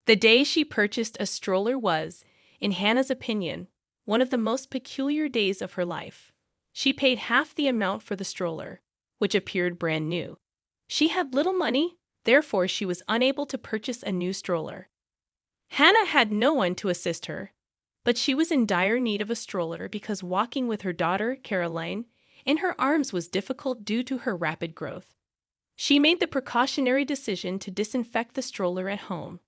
The day she purchased a stroller was, in Hannah's opinion, one of the most peculiar days of her life. She paid half the amount for the stroller, which appeared brand new. She had little money, therefore she was unable to purchase a new stroller. Hannah had no one to assist her, but she was in dire need of a stroller because walking with her daughter, Caroline, in her arms was difficult due to her rapid growth. She made the precautionary decision to disinfect the stroller at home.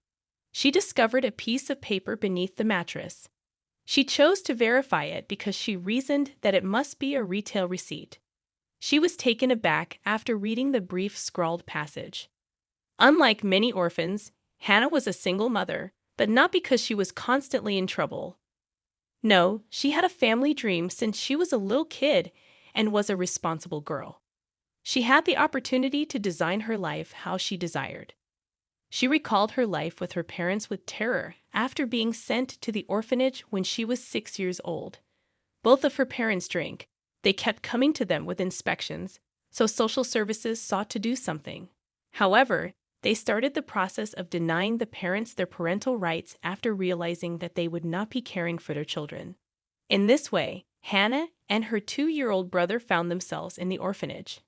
She discovered a piece of paper beneath the mattress. She chose to verify it because she reasoned that it must be a retail receipt. She was taken aback after reading the brief scrawled passage. Unlike many orphans, Hannah was a single mother, but not because she was constantly in trouble. No, she had a family dream since she was a little kid and was a responsible girl. She had the opportunity to design her life how she desired. She recalled her life with her parents with terror after being sent to the orphanage when she was 6 years old. Both of her parents drank. They kept coming to them with inspections, so social services sought to do something. However, they started the process of denying the parents their parental rights after realizing that they would not be caring for their children. In this way, Hannah and her 2-year-old brother found themselves in the orphanage.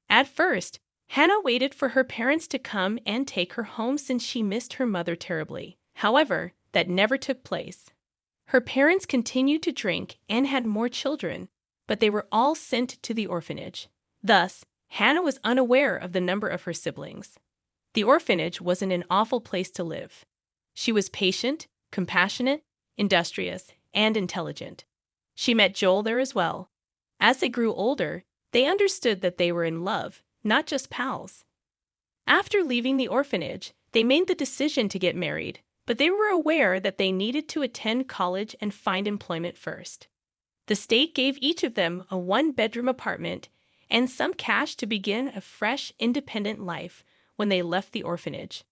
At first, Hannah waited for her parents to come and take her home since she missed her mother terribly. However, that never took place. Her parents continued to drink and had more children, but they were all sent to the orphanage. Thus, Hannah was unaware of the number of her siblings. The orphanage wasn't an awful place to live. She was patient, compassionate, industrious, and intelligent. She met Joel there as well. As they grew older, they understood that they were in love, not just pals. After leaving the orphanage, they made the decision to get married, but they were aware that they needed to attend college and find employment first. The state gave each of them a 1-bedroom apartment and some cash to begin a fresh, independent life when they left the orphanage.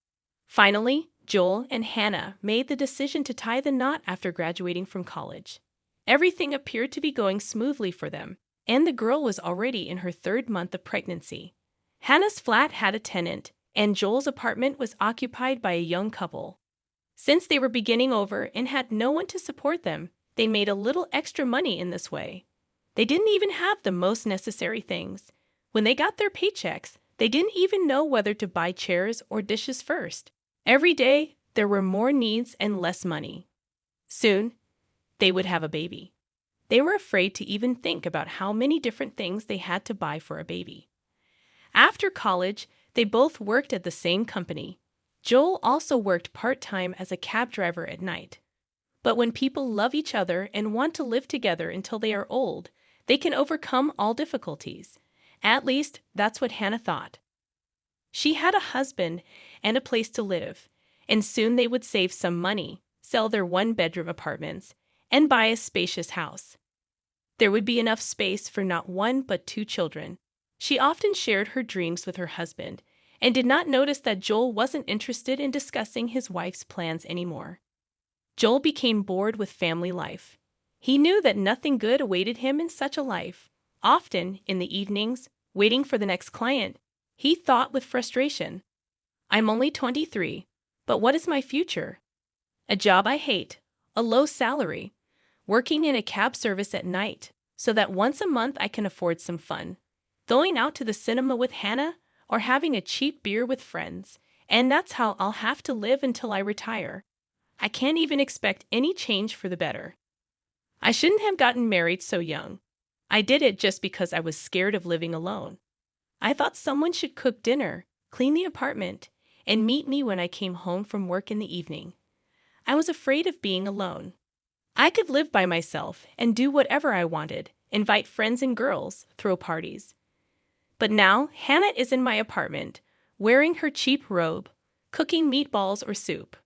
Finally, Joel and Hannah made the decision to tie the knot after graduating from college. Everything appeared to be going smoothly for them, and the girl was already in her 3rd month of pregnancy. Hannah's flat had a tenant, and Joel's apartment was occupied by a young couple. Since they were beginning over and had no one to support them, they made a little extra money in this way. They didn't even have the most necessary things. When they got their paychecks, they didn't even know whether to buy chairs or dishes first. Every day, there were more needs and less money. Soon, they would have a baby. They were afraid to even think about how many different things they had to buy for a baby. After college, they both worked at the same company. Joel also worked part-time as a cab driver at night. But when people love each other and want to live together until they are old, they can overcome all difficulties. At least, that's what Hannah thought. She had a husband and a place to live, and soon they would save some money, sell their 1-bedroom apartments, and buy a spacious house. There would be enough space for not 1 but 2 children. She often shared her dreams with her husband, and did not notice that Joel wasn't interested in discussing his wife's plans anymore. Joel became bored with family life. He knew that nothing good awaited him in such a life. Often, in the evenings, waiting for the next client, he thought with frustration, "I'm only 23, but what is my future? A job I hate, a low salary, working in a cab service at night, so that once a month I can afford some fun, going out to the cinema with Hannah, or having a cheap beer with friends, and that's how I'll have to live until I retire. I can't even expect any change for the better. I shouldn't have gotten married so young. I did it just because I was scared of living alone. I thought someone should cook dinner, clean the apartment, and meet me when I came home from work in the evening. I was afraid of being alone. I could live by myself and do whatever I wanted, invite friends and girls, throw parties. But now Hannah is in my apartment, wearing her cheap robe, cooking meatballs or soup.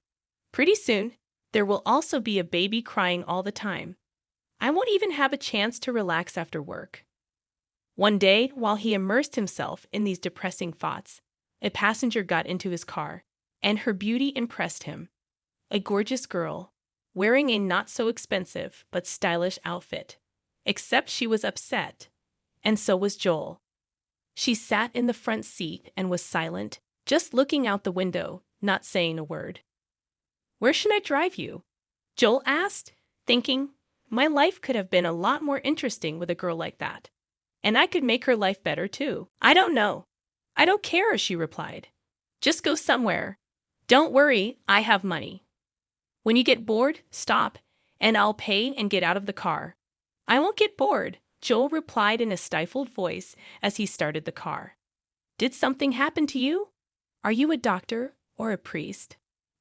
Pretty soon, there will also be a baby crying all the time. I won't even have a chance to relax after work." One day, while he immersed himself in these depressing thoughts, a passenger got into his car, and her beauty impressed him. A gorgeous girl, wearing a not-so-expensive but stylish outfit. Except she was upset, and so was Joel. She sat in the front seat and was silent, just looking out the window, not saying a word. Where should I drive you? Joel asked, thinking, my life could have been a lot more interesting with a girl like that. And I could make her life better too. I don't know. I don't care, she replied. Just go somewhere. Don't worry, I have money. When you get bored, stop, and I'll pay and get out of the car. I won't get bored, Joel replied in a stifled voice as he started the car. Did something happen to you? Are you a doctor or a priest?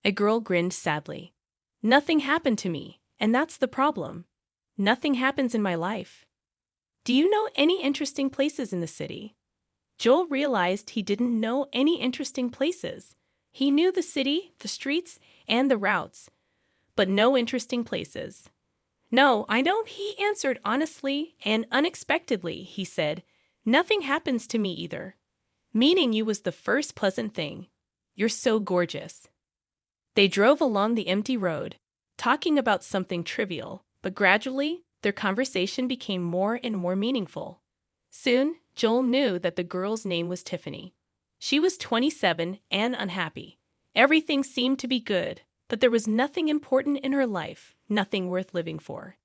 A girl grinned sadly. Nothing happened to me, and that's the problem. Nothing happens in my life. Do you know any interesting places in the city? Joel realized he didn't know any interesting places. He knew the city, the streets, and the routes, but no interesting places. No, I don't, he answered honestly and unexpectedly. He said, nothing happens to me either. Meeting you was the first pleasant thing. You're so gorgeous. They drove along the empty road, talking about something trivial, but gradually their conversation became more and more meaningful. Soon, Joel knew that the girl's name was Tiffany. She was 27 and unhappy. Everything seemed to be good, but there was nothing important in her life, nothing worth living for.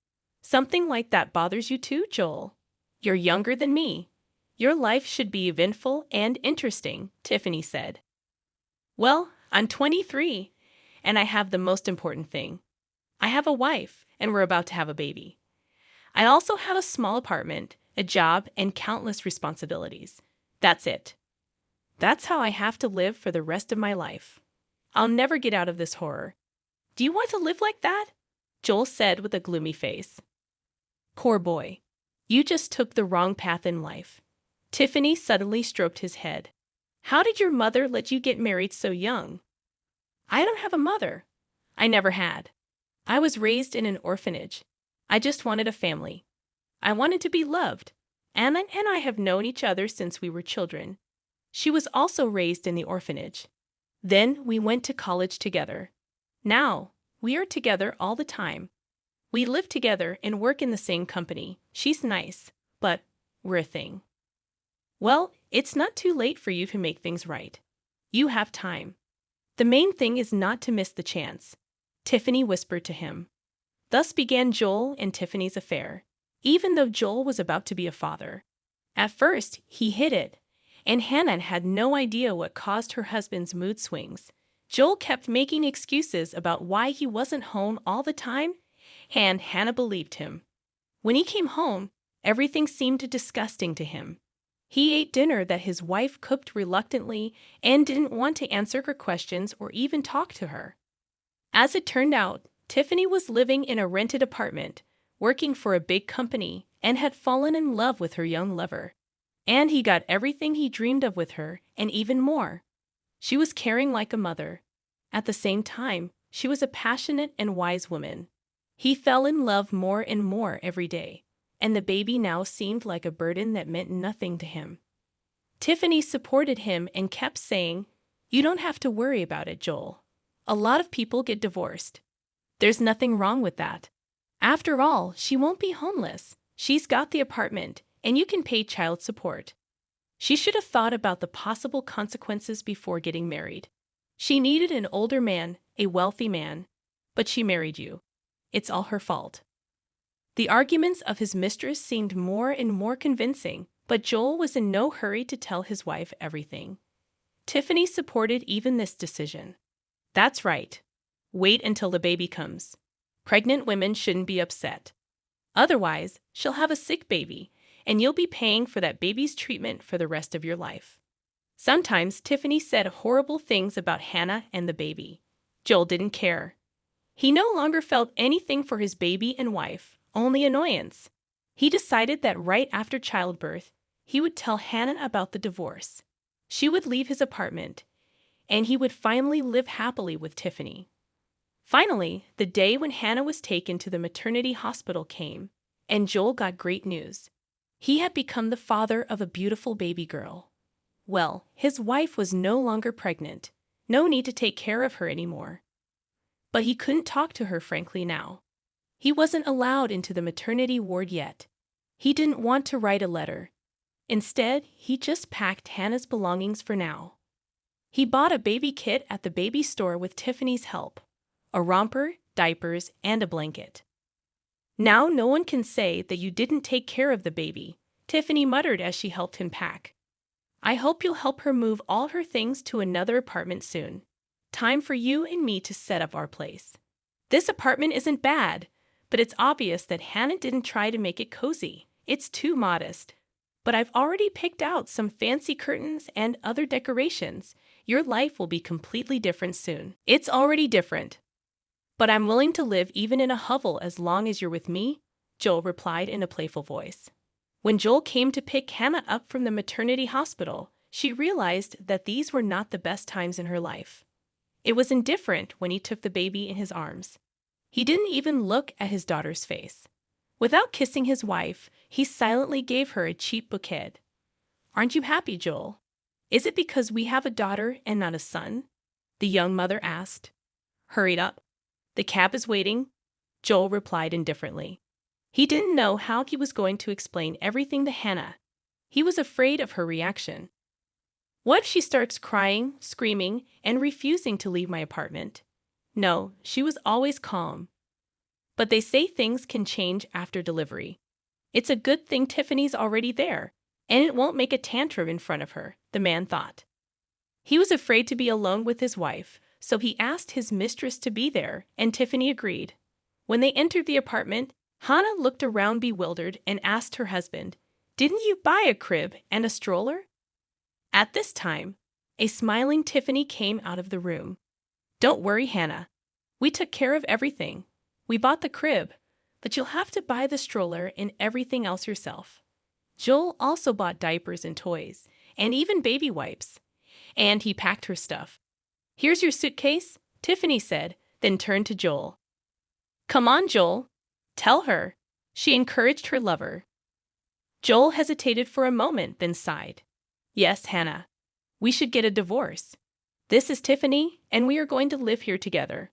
Something like that bothers you too, Joel. You're younger than me. Your life should be eventful and interesting, Tiffany said. Well, I'm 23, and I have the most important thing. I have a wife, and we're about to have a baby. I also have a small apartment, a job, and countless responsibilities. That's it. That's how I have to live for the rest of my life. I'll never get out of this horror. Do you want to live like that? Joel said with a gloomy face. Poor boy. You just took the wrong path in life. Tiffany suddenly stroked his head. How did your mother let you get married so young? I don't have a mother. I never had. I was raised in an orphanage. I just wanted a family. I wanted to be loved. Anna and I have known each other since we were children. She was also raised in the orphanage. Then we went to college together. Now, we are together all the time. We live together and work in the same company. She's nice, but we're a thing. Well, it's not too late for you to make things right. You have time. The main thing is not to miss the chance, Tiffany whispered to him. Thus began Joel and Tiffany's affair, even though Joel was about to be a father. At first, he hid it, and Hannah had no idea what caused her husband's mood swings. Joel kept making excuses about why he wasn't home all the time, and Hannah believed him. When he came home, everything seemed disgusting to him. He ate dinner that his wife cooked reluctantly and didn't want to answer her questions or even talk to her. As it turned out, Tiffany was living in a rented apartment, working for a big company, and had fallen in love with her young lover. And he got everything he dreamed of with her, and even more. She was caring like a mother. At the same time, she was a passionate and wise woman. He fell in love more and more every day, and the baby now seemed like a burden that meant nothing to him. Tiffany supported him and kept saying, "You don't have to worry about it, Joel. A lot of people get divorced. There's nothing wrong with that. After all, she won't be homeless. She's got the apartment, and you can pay child support. She should have thought about the possible consequences before getting married. She needed an older man, a wealthy man, but she married you. It's all her fault." The arguments of his mistress seemed more and more convincing, but Joel was in no hurry to tell his wife everything. Tiffany supported even this decision. That's right. Wait until the baby comes. Pregnant women shouldn't be upset. Otherwise, she'll have a sick baby, and you'll be paying for that baby's treatment for the rest of your life. Sometimes Tiffany said horrible things about Hannah and the baby. Joel didn't care. He no longer felt anything for his baby and wife, only annoyance. He decided that right after childbirth, he would tell Hannah about the divorce. She would leave his apartment, and he would finally live happily with Tiffany. Finally, the day when Hannah was taken to the maternity hospital came, and Joel got great news. He had become the father of a beautiful baby girl. Well, his wife was no longer pregnant. No need to take care of her anymore. But he couldn't talk to her frankly now. He wasn't allowed into the maternity ward yet. He didn't want to write a letter. Instead, he just packed Hannah's belongings for now. He bought a baby kit at the baby store with Tiffany's help. a romper, diapers, and a blanket. "Now no one can say that you didn't take care of the baby," Tiffany muttered as she helped him pack. "I hope you'll help her move all her things to another apartment soon. Time for you and me to set up our place." This apartment isn't bad, but it's obvious that Hannah didn't try to make it cozy. It's too modest. "But I've already picked out some fancy curtains and other decorations. Your life will be completely different soon." "It's already different. But I'm willing to live even in a hovel as long as you're with me," Joel replied in a playful voice. When Joel came to pick Hannah up from the maternity hospital, she realized that these were not the best times in her life. It was indifferent when he took the baby in his arms. He didn't even look at his daughter's face. Without kissing his wife, he silently gave her a cheap bouquet. "Aren't you happy, Joel? Is it because we have a daughter and not a son?" the young mother asked. "Hurried up. The cab is waiting," Joel replied indifferently. He didn't know how he was going to explain everything to Hannah. He was afraid of her reaction. What if she starts crying, screaming, and refusing to leave my apartment? No, she was always calm. But they say things can change after delivery. It's a good thing Tiffany's already there, and it won't make a tantrum in front of her, the man thought. He was afraid to be alone with his wife, so he asked his mistress to be there, and Tiffany agreed. When they entered the apartment, Hannah looked around bewildered and asked her husband, "Didn't you buy a crib and a stroller?" At this time, a smiling Tiffany came out of the room. "Don't worry, Hannah. We took care of everything. We bought the crib, but you'll have to buy the stroller and everything else yourself." Joel also bought diapers and toys, and even baby wipes. And he packed her stuff. "Here's your suitcase," Tiffany said, then turned to Joel. "Come on, Joel. Tell her," she encouraged her lover. Joel hesitated for a moment, then sighed. "Yes, Hannah. We should get a divorce. This is Tiffany, and we are going to live here together.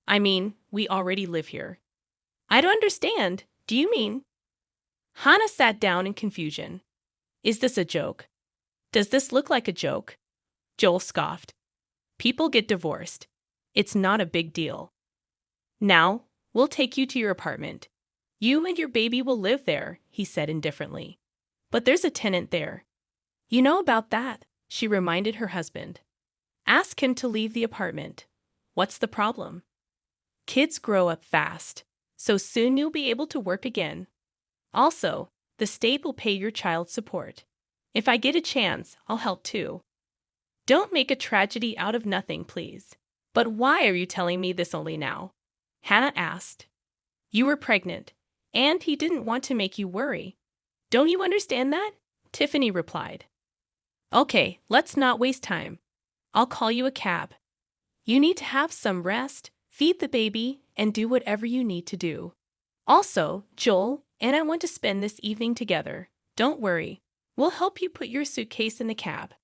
I mean, we already live here." "I don't understand. Do you mean?" Hannah sat down in confusion. "Is this a joke? Does this look like a joke?" Joel scoffed. "People get divorced. It's not a big deal. Now, we'll take you to your apartment. You and your baby will live there," he said indifferently. "But there's a tenant there." "You know about that," she reminded her husband. "Ask him to leave the apartment. What's the problem? Kids grow up fast, so soon you'll be able to work again. Also, the state will pay your child support. If I get a chance, I'll help too. Don't make a tragedy out of nothing, please." "But why are you telling me this only now?" Hannah asked. "You were pregnant, and he didn't want to make you worry. Don't you understand that?" Tiffany replied. "Okay, let's not waste time. I'll call you a cab. You need to have some rest, feed the baby, and do whatever you need to do. Also, Joel and I want to spend this evening together. Don't worry. We'll help you put your suitcase in the cab."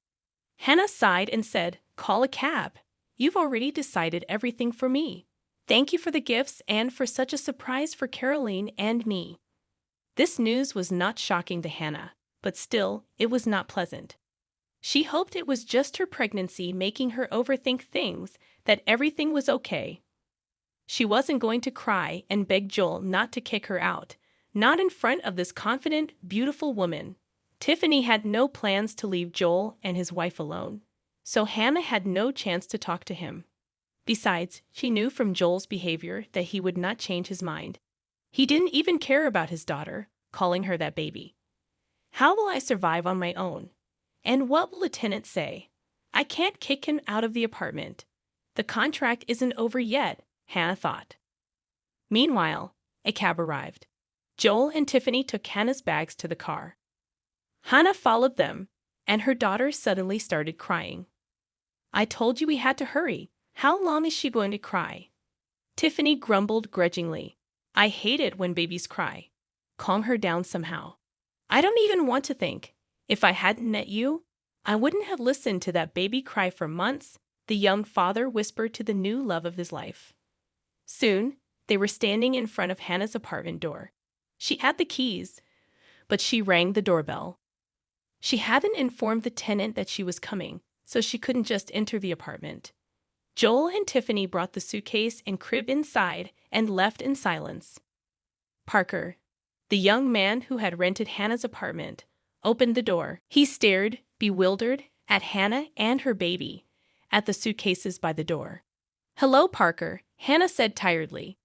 Hannah sighed and said, "Call a cab. You've already decided everything for me. Thank you for the gifts and for such a surprise for Caroline and me." This news was not shocking to Hannah, but still, it was not pleasant. She hoped it was just her pregnancy making her overthink things, that everything was okay. She wasn't going to cry and beg Joel not to kick her out, not in front of this confident, beautiful woman. Tiffany had no plans to leave Joel and his wife alone, so Hannah had no chance to talk to him. Besides, she knew from Joel's behavior that he would not change his mind. He didn't even care about his daughter, calling her that baby. "How will I survive on my own? And what will the tenant say? I can't kick him out of the apartment. The contract isn't over yet," Hannah thought. Meanwhile, a cab arrived. Joel and Tiffany took Hannah's bags to the car. Hannah followed them, and her daughter suddenly started crying. "I told you we had to hurry. How long is she going to cry?" Tiffany grumbled grudgingly. "I hate it when babies cry. Calm her down somehow." "I don't even want to think. If I hadn't met you, I wouldn't have listened to that baby cry for months," the young father whispered to the new love of his life. Soon, they were standing in front of Hannah's apartment door. She had the keys, but she rang the doorbell. She hadn't informed the tenant that she was coming, so she couldn't just enter the apartment. Joel and Tiffany brought the suitcase and crib inside and left in silence. Parker, the young man who had rented Hannah's apartment, opened the door. He stared, bewildered, at Hannah and her baby, at the suitcases by the door. "Hello, Parker," Hannah said tiredly.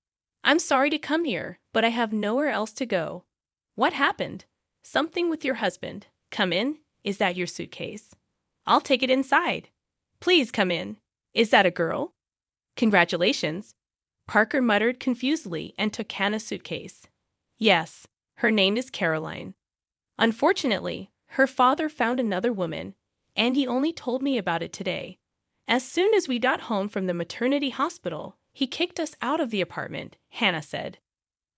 "I'm sorry to come here, but I have nowhere else to go." "What happened?" "Something with your husband." "Come in. Is that your suitcase?" "I'll take it inside." "Please come in." "Is that a girl?" "Congratulations." Parker muttered confusedly and took Hannah's suitcase. "Yes, her name is Caroline. Unfortunately, her father found another woman, and he only told me about it today. As soon as we got home from the maternity hospital, he kicked us out of the apartment," Hannah said.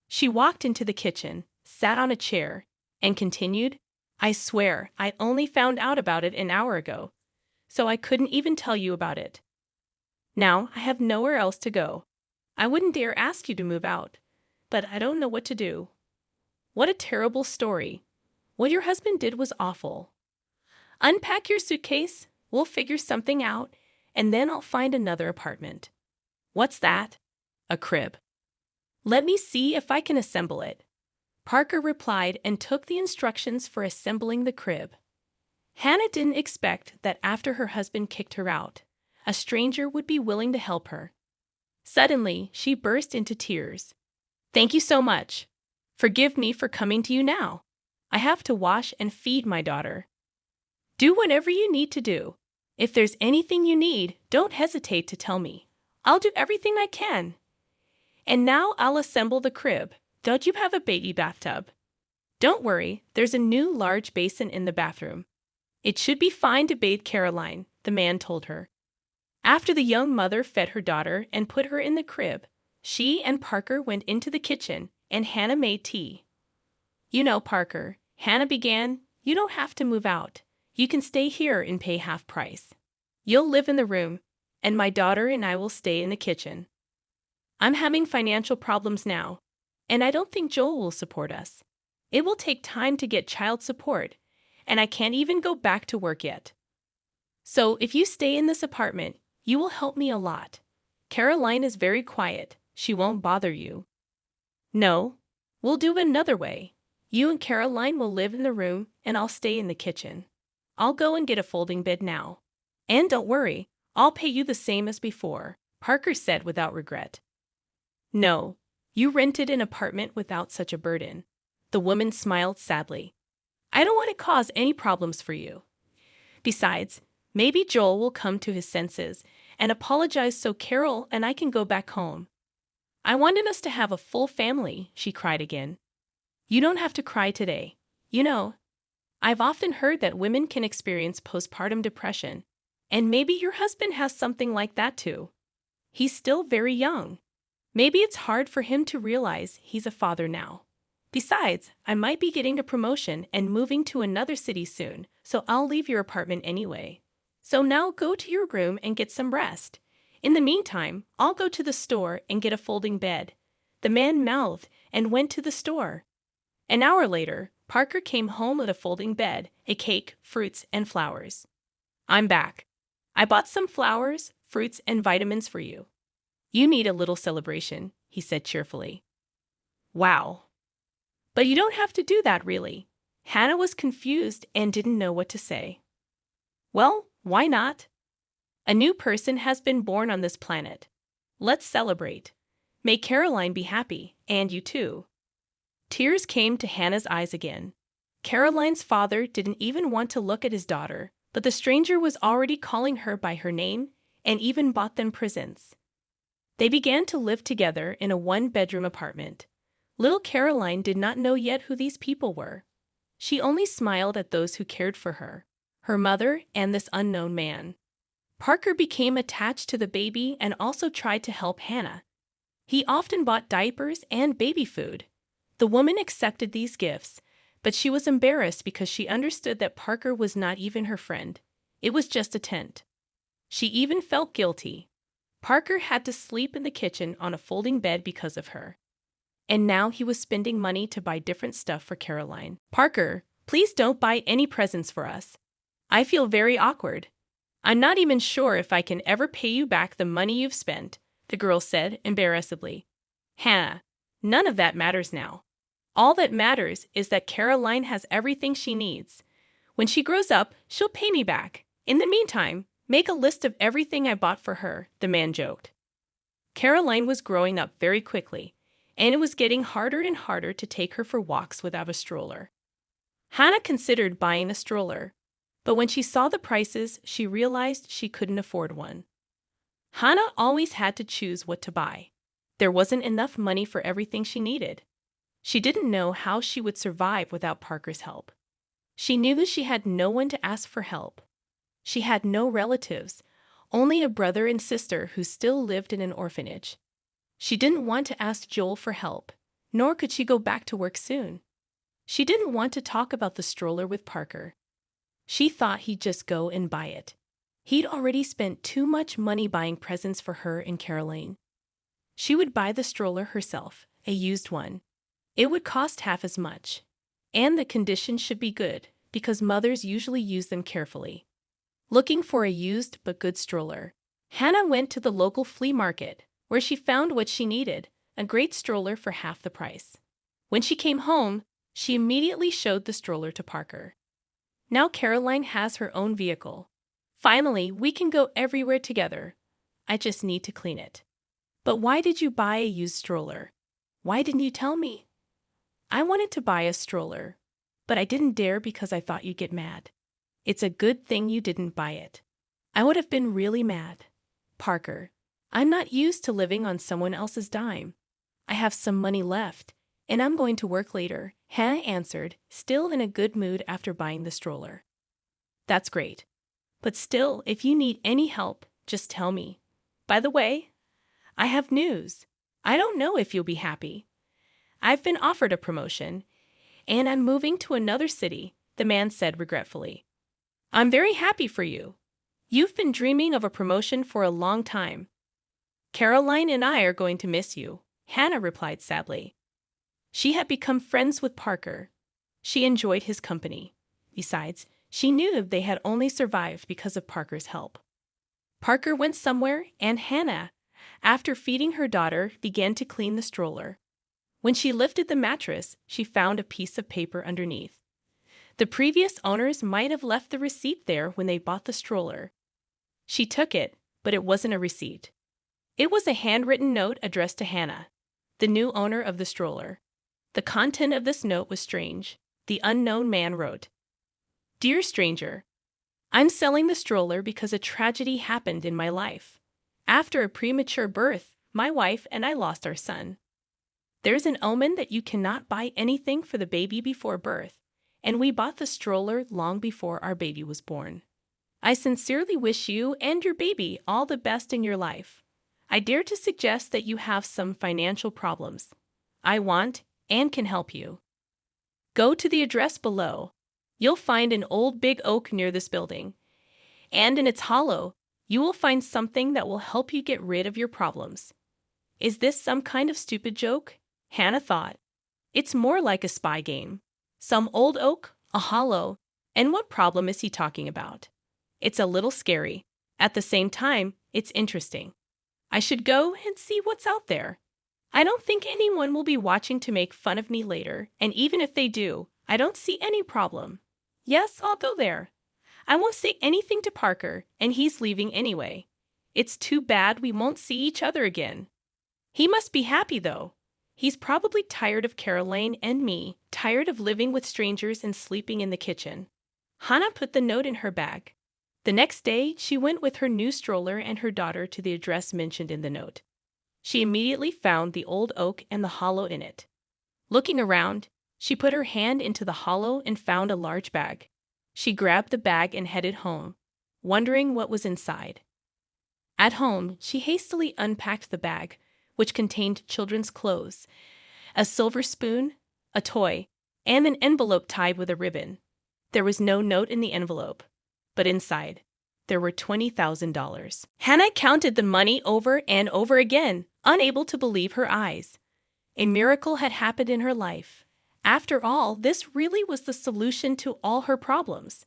She walked into the kitchen, sat on a chair, and continued, "I swear I only found out about it an hour ago, so I couldn't even tell you about it. Now I have nowhere else to go. I wouldn't dare ask you to move out, but I don't know what to do." "What a terrible story. What your husband did was awful. Unpack your suitcase, we'll figure something out, and then I'll find another apartment." "What's that?" "A crib." "Let me see if I can assemble it." Parker replied and took the instructions for assembling the crib. Hannah didn't expect that after her husband kicked her out, a stranger would be willing to help her. Suddenly, she burst into tears. "Thank you so much. Forgive me for coming to you now. I have to wash and feed my daughter." "Do whatever you need to do. If there's anything you need, don't hesitate to tell me. I'll do everything I can. And now I'll assemble the crib. Don't you have a baby bathtub?" "Don't worry, there's a new large basin in the bathroom. It should be fine to bathe Caroline," the man told her. After the young mother fed her daughter and put her in the crib, she and Parker went into the kitchen and Hannah made tea. "You know, Parker," Hannah began, "you don't have to move out. You can stay here and pay half price. You'll live in the room, and my daughter and I will stay in the kitchen. I'm having financial problems now, and I don't think Joel will support us. It will take time to get child support, and I can't even go back to work yet. So if you stay in this apartment, you will help me a lot. Caroline is very quiet. She won't bother you." "No, we'll do it another way. You and Caroline will live in the room, and I'll stay in the kitchen. I'll go and get a folding bed now. And don't worry, I'll pay you the same as before," Parker said without regret. "No, you rented an apartment without such a burden." The woman smiled sadly. "I don't want to cause any problems for you. Besides, maybe Joel will come to his senses and apologize so Carol and I can go back home. I wanted us to have a full family," she cried again. "You don't have to cry today. You know, I've often heard that women can experience postpartum depression, and maybe your husband has something like that too. He's still very young. Maybe it's hard for him to realize he's a father now. Besides, I might be getting a promotion and moving to another city soon, so I'll leave your apartment anyway. So now go to your room and get some rest. In the meantime, I'll go to the store and get a folding bed." The man mouthed and went to the store. An hour later, Parker came home with a folding bed, a cake, fruits, and flowers. "I'm back. I bought some flowers, fruits, and vitamins for you. You need a little celebration," he said cheerfully. "Wow. But you don't have to do that, really." Hannah was confused and didn't know what to say. "Well, why not? A new person has been born on this planet. Let's celebrate. May Caroline be happy, and you too." Tears came to Hannah's eyes again. Caroline's father didn't even want to look at his daughter, but the stranger was already calling her by her name and even bought them presents. They began to live together in a one-bedroom apartment. Little Caroline did not know yet who these people were. She only smiled at those who cared for her mother and this unknown man. Parker became attached to the baby and also tried to help Hannah. He often bought diapers and baby food. The woman accepted these gifts, but she was embarrassed because she understood that Parker was not even her friend. It was just a tent. She even felt guilty. Parker had to sleep in the kitchen on a folding bed because of her. And now he was spending money to buy different stuff for Caroline. "Parker, please don't buy any presents for us. I feel very awkward. I'm not even sure if I can ever pay you back the money you've spent, the girl said embarrassedly. Hannah, none of that matters now. All that matters is that Caroline has everything she needs. When she grows up, she'll pay me back. In the meantime, make a list of everything I bought for her, the man joked. Caroline was growing up very quickly, and it was getting harder and harder to take her for walks without a stroller. Hannah considered buying a stroller, but when she saw the prices, she realized she couldn't afford one. Hannah always had to choose what to buy. There wasn't enough money for everything she needed. She didn't know how she would survive without Parker's help. She knew that she had no one to ask for help. She had no relatives, only a brother and sister who still lived in an orphanage. She didn't want to ask Joel for help, nor could she go back to work soon. She didn't want to talk about the stroller with Parker. She thought he'd just go and buy it. He'd already spent too much money buying presents for her and Caroline. She would buy the stroller herself, a used one. It would cost half as much. And the condition should be good, because mothers usually use them carefully. Looking for a used but good stroller, Hannah went to the local flea market, where she found what she needed, a great stroller for half the price. When she came home, she immediately showed the stroller to Parker. Now Caroline has her own vehicle. Finally, we can go everywhere together. I just need to clean it. But why did you buy a used stroller? Why didn't you tell me? I wanted to buy a stroller, but I didn't dare because I thought you'd get mad. It's a good thing you didn't buy it. I would have been really mad. Parker, I'm not used to living on someone else's dime. I have some money left, and I'm going to work later, Hannah answered, still in a good mood after buying the stroller. That's great. But still, if you need any help, just tell me. By the way, I have news. I don't know if you'll be happy. I've been offered a promotion, and I'm moving to another city, the man said regretfully. I'm very happy for you. You've been dreaming of a promotion for a long time. Caroline and I are going to miss you, Hannah replied sadly. She had become friends with Parker. She enjoyed his company. Besides, she knew they had only survived because of Parker's help. Parker went somewhere, and Hannah, after feeding her daughter, began to clean the stroller. When she lifted the mattress, she found a piece of paper underneath. The previous owners might have left the receipt there when they bought the stroller. She took it, but it wasn't a receipt. It was a handwritten note addressed to Hannah, the new owner of the stroller. The content of this note was strange. The unknown man wrote, Dear stranger, I'm selling the stroller because a tragedy happened in my life. After a premature birth, my wife and I lost our son. There's an omen that you cannot buy anything for the baby before birth, and we bought the stroller long before our baby was born. I sincerely wish you and your baby all the best in your life. I dare to suggest that you have some financial problems. I want and can help you. Go to the address below. You'll find an old big oak near this building, and in its hollow, you will find something that will help you get rid of your problems. Is this some kind of stupid joke? Hannah thought. It's more like a spy game. Some old oak, a hollow, and what problem is he talking about? It's a little scary. At the same time, it's interesting. I should go and see what's out there. I don't think anyone will be watching to make fun of me later, and even if they do, I don't see any problem. Yes, I'll go there. I won't say anything to Parker, and he's leaving anyway. It's too bad we won't see each other again. He must be happy, though. He's probably tired of Caroline and me, tired of living with strangers and sleeping in the kitchen. Hannah put the note in her bag. The next day, she went with her new stroller and her daughter to the address mentioned in the note. She immediately found the old oak and the hollow in it. Looking around, she put her hand into the hollow and found a large bag. She grabbed the bag and headed home, wondering what was inside. At home, she hastily unpacked the bag, which contained children's clothes, a silver spoon, a toy, and an envelope tied with a ribbon. There was no note in the envelope, but inside, there were $20,000. Hannah counted the money over and over again, unable to believe her eyes. A miracle had happened in her life. After all, this really was the solution to all her problems.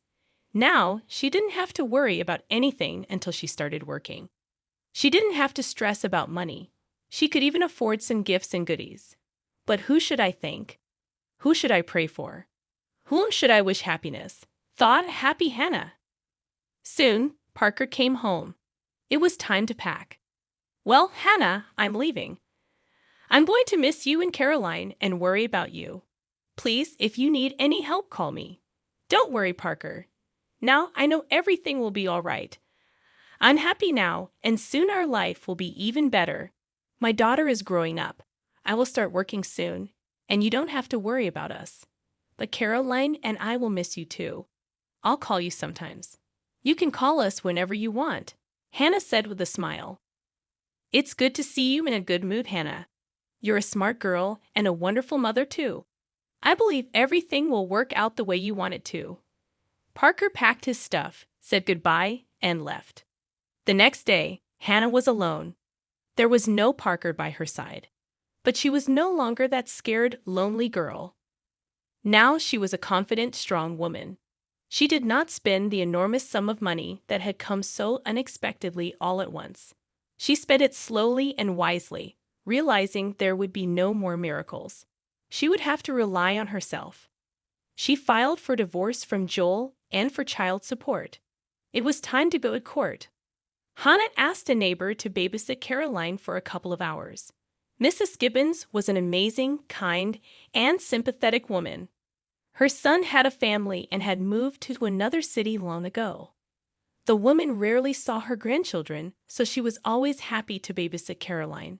Now, she didn't have to worry about anything until she started working. She didn't have to stress about money. She could even afford some gifts and goodies. But who should I thank? Who should I pray for? Whom should I wish happiness? Thought happy Hannah. Soon, Parker came home. It was time to pack. Well, Hannah, I'm leaving. I'm going to miss you and Caroline and worry about you. Please, if you need any help, call me. Don't worry, Parker. Now I know everything will be all right. I'm happy now, and soon our life will be even better. My daughter is growing up. I will start working soon, and you don't have to worry about us. But Caroline and I will miss you too. I'll call you sometimes. You can call us whenever you want, Hannah said with a smile. It's good to see you in a good mood, Hannah. You're a smart girl and a wonderful mother too. I believe everything will work out the way you want it to. Parker packed his stuff, said goodbye, and left. The next day, Hannah was alone. There was no Parker by her side. But she was no longer that scared, lonely girl. Now she was a confident, strong woman. She did not spend the enormous sum of money that had come so unexpectedly all at once. She spent it slowly and wisely, realizing there would be no more miracles. She would have to rely on herself. She filed for divorce from Joel and for child support. It was time to go to court. Hannah asked a neighbor to babysit Caroline for a couple of hours. Mrs. Gibbons was an amazing, kind, and sympathetic woman. Her son had a family and had moved to another city long ago. The woman rarely saw her grandchildren, so she was always happy to babysit Caroline.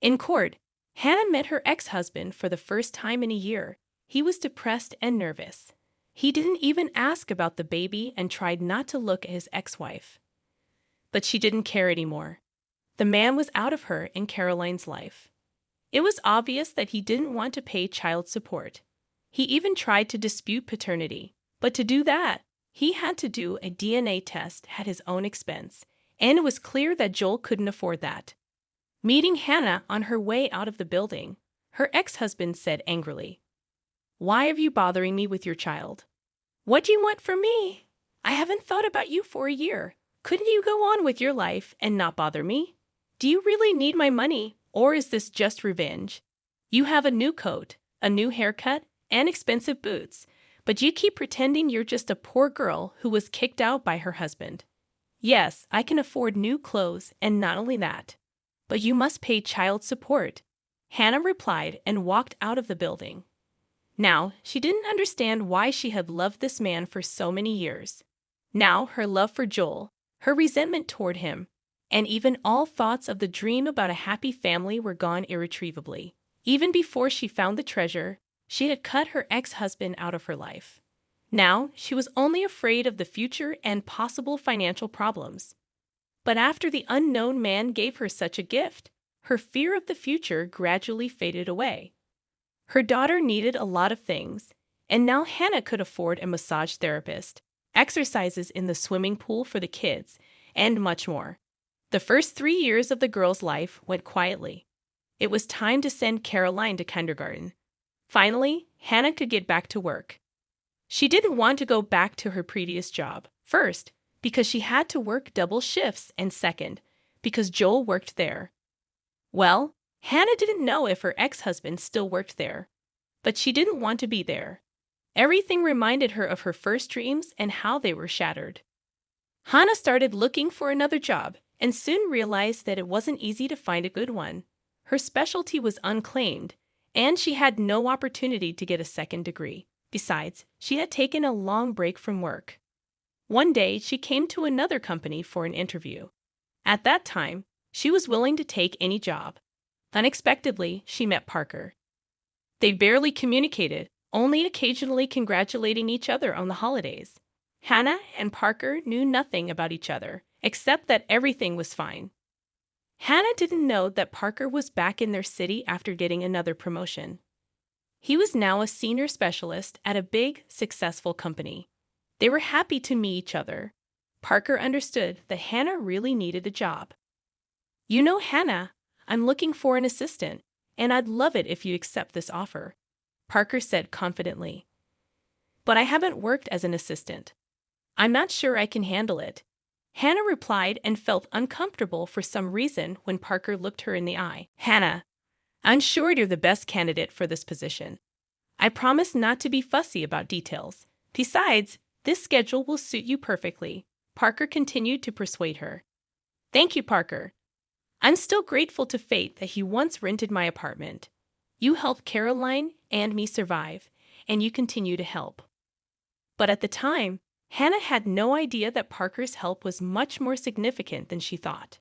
In court, Hannah met her ex-husband for the first time in a year. He was depressed and nervous. He didn't even ask about the baby and tried not to look at his ex-wife. But she didn't care anymore. The man was out of her in Caroline's life. It was obvious that he didn't want to pay child support. He even tried to dispute paternity, but to do that, he had to do a DNA test at his own expense, and it was clear that Joel couldn't afford that. Meeting Hannah on her way out of the building, her ex-husband said angrily, "Why are you bothering me with your child? What do you want from me? I haven't thought about you for a year. Couldn't you go on with your life and not bother me? Do you really need my money, or is this just revenge? You have a new coat, a new haircut, and expensive boots, but you keep pretending you're just a poor girl who was kicked out by her husband. Yes, I can afford new clothes, and not only that, but you must pay child support," Hannah replied and walked out of the building. Now, she didn't understand why she had loved this man for so many years. Now, her love for Joel, her resentment toward him, and even all thoughts of the dream about a happy family were gone irretrievably. Even before she found the treasure, she had cut her ex-husband out of her life. Now, she was only afraid of the future and possible financial problems. But after the unknown man gave her such a gift, her fear of the future gradually faded away. Her daughter needed a lot of things, and now Hannah could afford a massage therapist, exercises in the swimming pool for the kids, and much more. The first 3 years of the girl's life went quietly. It was time to send Caroline to kindergarten. Finally, Hannah could get back to work. She didn't want to go back to her previous job. First, because she had to work double shifts, and second, because Joel worked there. Well, Hannah didn't know if her ex-husband still worked there, but she didn't want to be there. Everything reminded her of her first dreams and how they were shattered. Hannah started looking for another job and soon realized that it wasn't easy to find a good one. Her specialty was unclaimed, and she had no opportunity to get a second degree. Besides, she had taken a long break from work. One day, she came to another company for an interview. At that time, she was willing to take any job. Unexpectedly, she met Parker. They barely communicated, only occasionally congratulating each other on the holidays. Hannah and Parker knew nothing about each other, except that everything was fine. Hannah didn't know that Parker was back in their city after getting another promotion. He was now a senior specialist at a big, successful company. They were happy to meet each other. Parker understood that Hannah really needed a job. "You know, Hannah, I'm looking for an assistant, and I'd love it if you accept this offer," Parker said confidently. "But I haven't worked as an assistant. I'm not sure I can handle it. Hannah replied and felt uncomfortable for some reason when Parker looked her in the eye. Hannah, I'm sure you're the best candidate for this position. I promise not to be fussy about details. Besides, this schedule will suit you perfectly. Parker continued to persuade her. Thank you, Parker. I'm still grateful to fate that he once rented my apartment. You helped Caroline and me survive, and you continue to help. But at the time, Hannah had no idea that Parker's help was much more significant than she thought.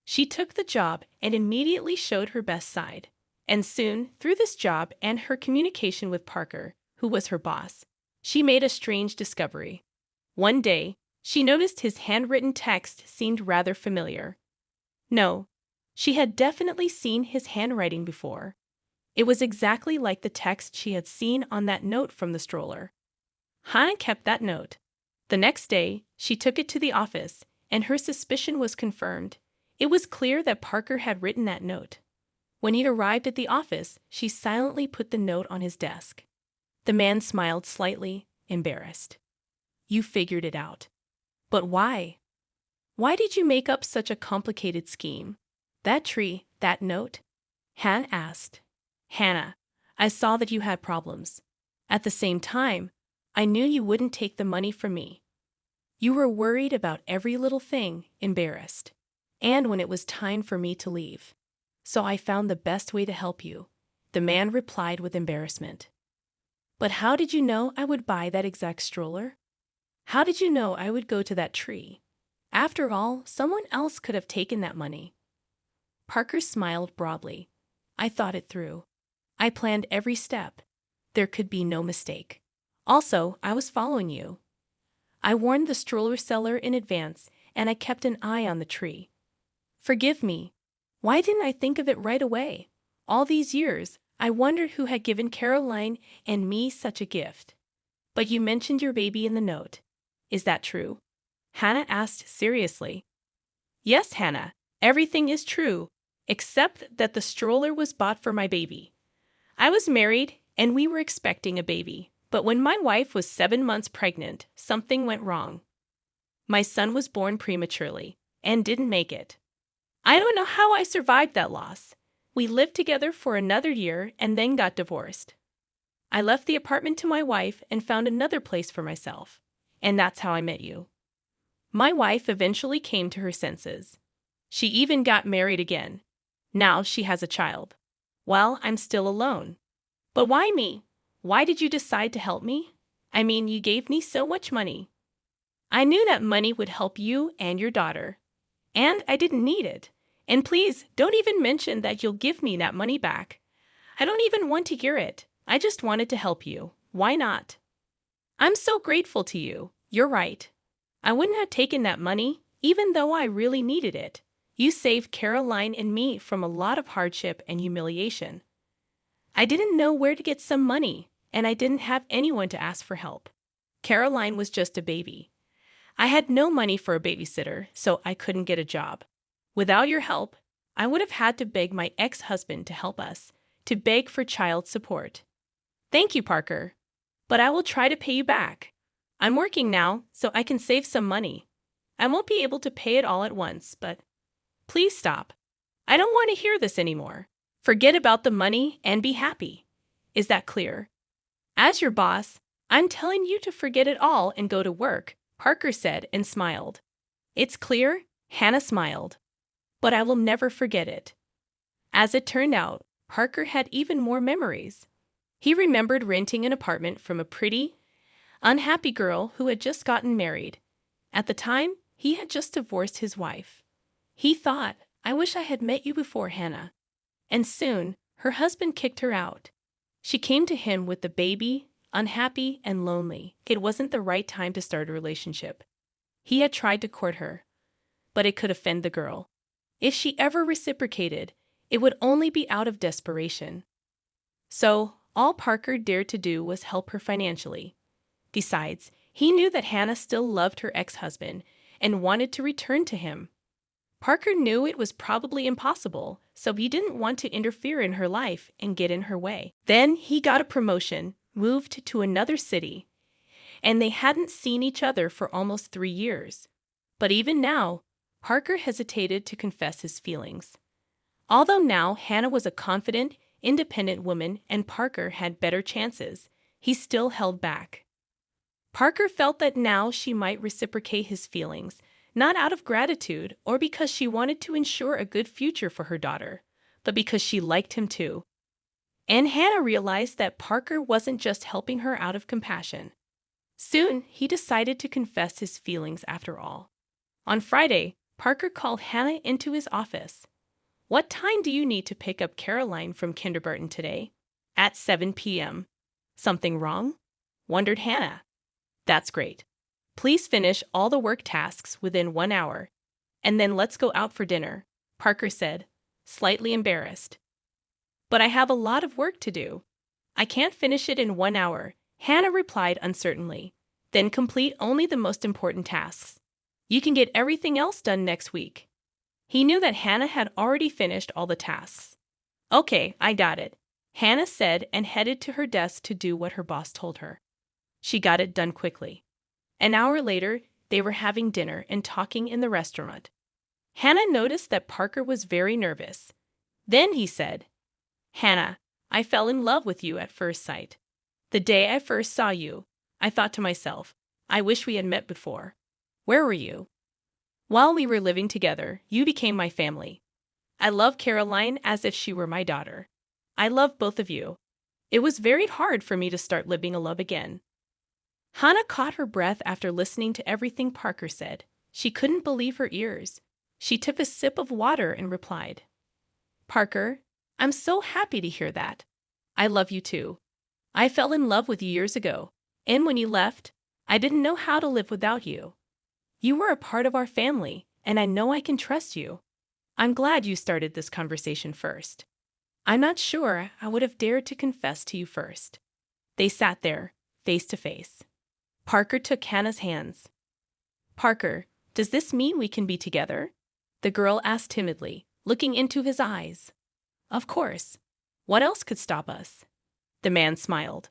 She took the job and immediately showed her best side. And soon, through this job and her communication with Parker, who was her boss, she made a strange discovery. One day, she noticed his handwritten text seemed rather familiar. No, she had definitely seen his handwriting before. It was exactly like the text she had seen on that note from the stroller. Hannah kept that note. The next day, she took it to the office, and her suspicion was confirmed. It was clear that Parker had written that note. When he arrived at the office, she silently put the note on his desk. The man smiled slightly, embarrassed. You figured it out. But why? Why did you make up such a complicated scheme? That tree, that note? Hannah asked. Hannah, I saw that you had problems. At the same time, I knew you wouldn't take the money from me. You were worried about every little thing, embarrassed. And when it was time for me to leave. So I found the best way to help you, the man replied with embarrassment. But how did you know I would buy that exact stroller? How did you know I would go to that tree? After all, someone else could have taken that money. Parker smiled broadly. I thought it through. I planned every step. There could be no mistake. Also, I was following you. I warned the stroller seller in advance, and I kept an eye on the tree. Forgive me. Why didn't I think of it right away? All these years, I wondered who had given Caroline and me such a gift. But you mentioned your baby in the note. Is that true? Hannah asked seriously. Yes, Hannah, everything is true, except that the stroller was bought for my baby. I was married, and we were expecting a baby. But when my wife was 7 months pregnant, something went wrong. My son was born prematurely and didn't make it. I don't know how I survived that loss. We lived together for another year and then got divorced. I left the apartment to my wife and found another place for myself. And that's how I met you. My wife eventually came to her senses. She even got married again. Now she has a child. Well, I'm still alone. But why me? Why did you decide to help me? I mean, you gave me so much money. I knew that money would help you and your daughter. And I didn't need it. And please, don't even mention that you'll give me that money back. I don't even want to hear it. I just wanted to help you. Why not? I'm so grateful to you. You're right. I wouldn't have taken that money, even though I really needed it. You saved Caroline and me from a lot of hardship and humiliation. I didn't know where to get some money, and I didn't have anyone to ask for help. Caroline was just a baby. I had no money for a babysitter, so I couldn't get a job. Without your help, I would have had to beg my ex-husband to help us, to beg for child support. Thank you, Parker. But I will try to pay you back. I'm working now, so I can save some money. I won't be able to pay it all at once, but please stop. I don't want to hear this anymore. Forget about the money and be happy. Is that clear? As your boss, I'm telling you to forget it all and go to work, Parker said and smiled. It's clear? Hannah smiled. But I will never forget it. As it turned out, Parker had even more memories. He remembered renting an apartment from a pretty, unhappy girl who had just gotten married. At the time, he had just divorced his wife. He thought, I wish I had met you before, Hannah. And soon, her husband kicked her out. She came to him with the baby, unhappy and lonely. It wasn't the right time to start a relationship. He had tried to court her, but it could offend the girl. If she ever reciprocated, it would only be out of desperation. So, all Parker dared to do was help her financially. Besides, he knew that Hannah still loved her ex-husband and wanted to return to him. Parker knew it was probably impossible, so he didn't want to interfere in her life and get in her way. Then he got a promotion, moved to another city, and they hadn't seen each other for almost 3 years. But even now, Parker hesitated to confess his feelings. Although now Hannah was a confident, independent woman and Parker had better chances, he still held back. Parker felt that now she might reciprocate his feelings, not out of gratitude or because she wanted to ensure a good future for her daughter, but because she liked him too. And Hannah realized that Parker wasn't just helping her out of compassion. Soon, he decided to confess his feelings after all. On Friday, Parker called Hannah into his office. "What time do you need to pick up Caroline from kindergarten today?" "At 7 p.m. "Something wrong?" wondered Hannah. "That's great. Please finish all the work tasks within 1 hour, and then let's go out for dinner," Parker said, slightly embarrassed. "But I have a lot of work to do." "I can't finish it in 1 hour," Hannah replied uncertainly. "Then complete only the most important tasks. You can get everything else done next week." He knew that Hannah had already finished all the tasks. "Okay, I got it," Hannah said and headed to her desk to do what her boss told her. She got it done quickly. An hour later, they were having dinner and talking in the restaurant. Hannah noticed that Parker was very nervous. Then he said, "Hannah, I fell in love with you at first sight. The day I first saw you, I thought to myself, I wish we had met before." "Where were you?" "While we were living together, you became my family. I love Caroline as if she were my daughter. I love both of you. It was very hard for me to start living alone again." Hannah caught her breath after listening to everything Parker said. She couldn't believe her ears. She took a sip of water and replied, "Parker, I'm so happy to hear that. I love you too. I fell in love with you years ago, and when you left, I didn't know how to live without you. You were a part of our family, and I know I can trust you. I'm glad you started this conversation first. I'm not sure I would have dared to confess to you first." They sat there, face to face. Parker took Hannah's hands. "Parker, does this mean we can be together?" the girl asked timidly, looking into his eyes. "Of course. What else could stop us?" The man smiled.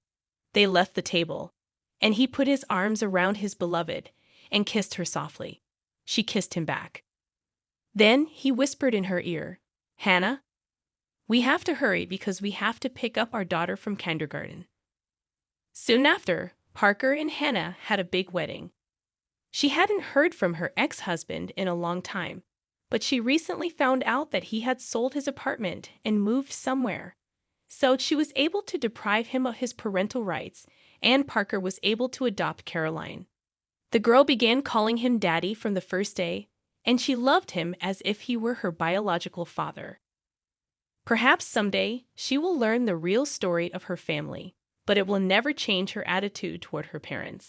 They left the table, and he put his arms around his beloved and kissed her softly. She kissed him back. Then he whispered in her ear, "Hannah, we have to hurry because we have to pick up our daughter from kindergarten." Soon after, Parker and Hannah had a big wedding. She hadn't heard from her ex-husband in a long time, but she recently found out that he had sold his apartment and moved somewhere. So she was able to deprive him of his parental rights, and Parker was able to adopt Caroline. The girl began calling him Daddy from the first day, and she loved him as if he were her biological father. Perhaps someday she will learn the real story of her family, but it will never change her attitude toward her parents.